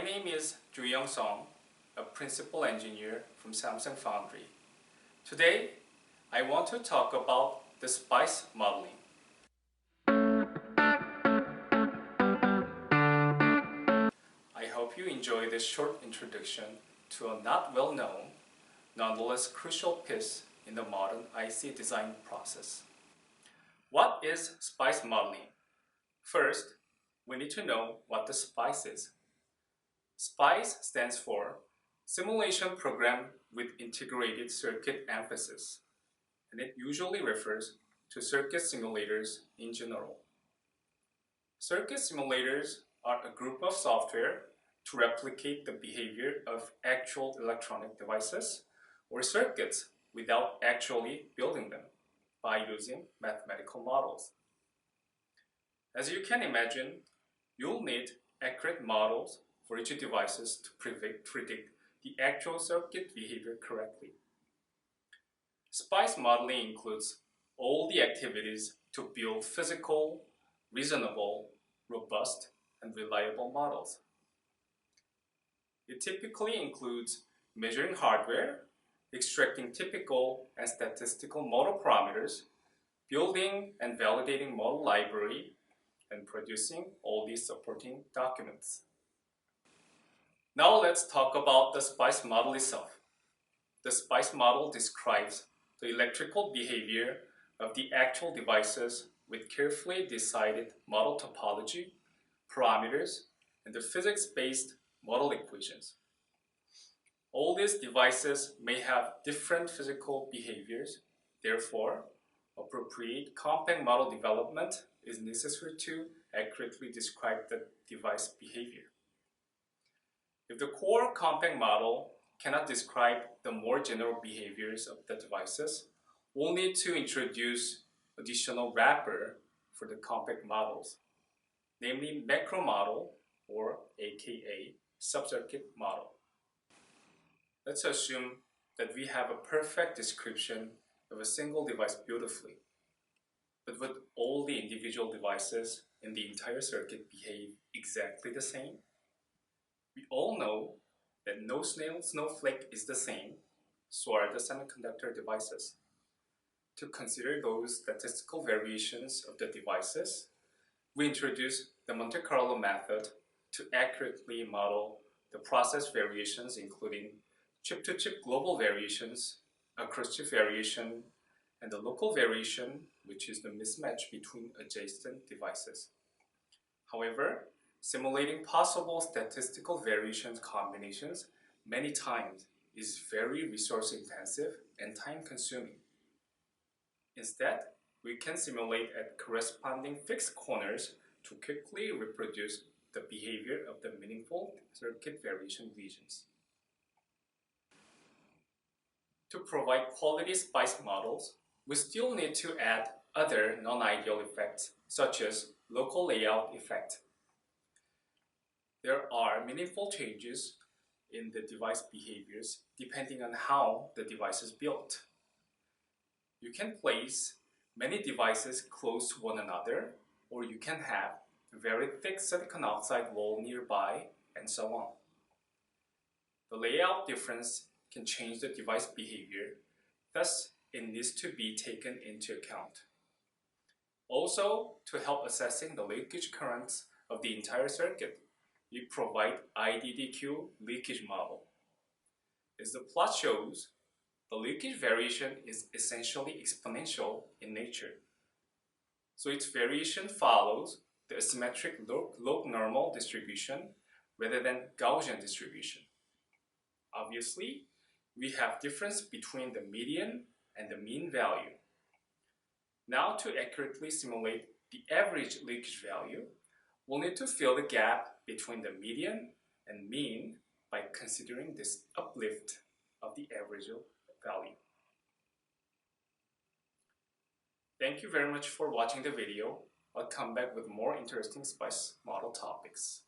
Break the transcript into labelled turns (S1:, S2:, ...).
S1: My name is Ju-Young Song, a principal engineer from Samsung Foundry. Today, I want to talk about the SPICE modeling. I hope you enjoy this short introduction to a not well-known, nonetheless crucial piece in the modern IC design process. What is SPICE modeling? First, we need to know what the SPICE is. SPICE stands for Simulation Program with Integrated Circuit Emphasis, and it usually refers to circuit simulators in general. Circuit simulators are a group of software to replicate the behavior of actual electronic devices or circuits without actually building them by using mathematical models. As you can imagine, you'll need accurate models for each devices to predict the actual circuit behavior correctly. SPICE modeling includes all the activities to build physical, reasonable, robust, and reliable models. It typically includes measuring hardware, extracting typical and statistical model parameters, building and validating model library, and producing all these supporting documents. Now let's talk about the SPICE model itself. The SPICE model describes the electrical behavior of the actual devices with carefully decided model topology, parameters, and the physics-based model equations. All these devices may have different physical behaviors. Therefore, appropriate compact model development is necessary to accurately describe the device behavior. If the core compact model cannot describe the more general behaviors of the devices, we'll need to introduce additional wrapper for the compact models, namely macro model or aka subcircuit model. Let's assume that we have a perfect description of a single device beautifully, but would all the individual devices in the entire circuit behave exactly the same? We all know that no snowflake is the same, so are the semiconductor devices. To consider those statistical variations of the devices, we introduce the Monte Carlo method to accurately model the process variations, including chip-to-chip global variations, across-chip variation, and the local variation, which is the mismatch between adjacent devices. However, simulating possible statistical variation combinations many times is very resource intensive and time consuming. Instead, we can simulate at corresponding fixed corners to quickly reproduce the behavior of the meaningful circuit variation regions. To provide quality SPICE models, we still need to add other non-ideal effects such as local layout effect. There are meaningful changes in the device behaviors depending on how the device is built. You can place many devices close to one another, or you can have a very thick silicon oxide wall nearby, and so on. The layout difference can change the device behavior, thus it needs to be taken into account. Also, to help assessing the leakage currents of the entire circuit, we provide IDDQ leakage model. As the plot shows, the leakage variation is essentially exponential in nature. So its variation follows the asymmetric log normal distribution rather than Gaussian distribution. Obviously, we have difference between the median and the mean value. Now to accurately simulate the average leakage value, we'll need to fill the gap between the median and mean by considering this uplift of the average value. Thank you very much for watching the video. I'll come back with more interesting SPICE model topics.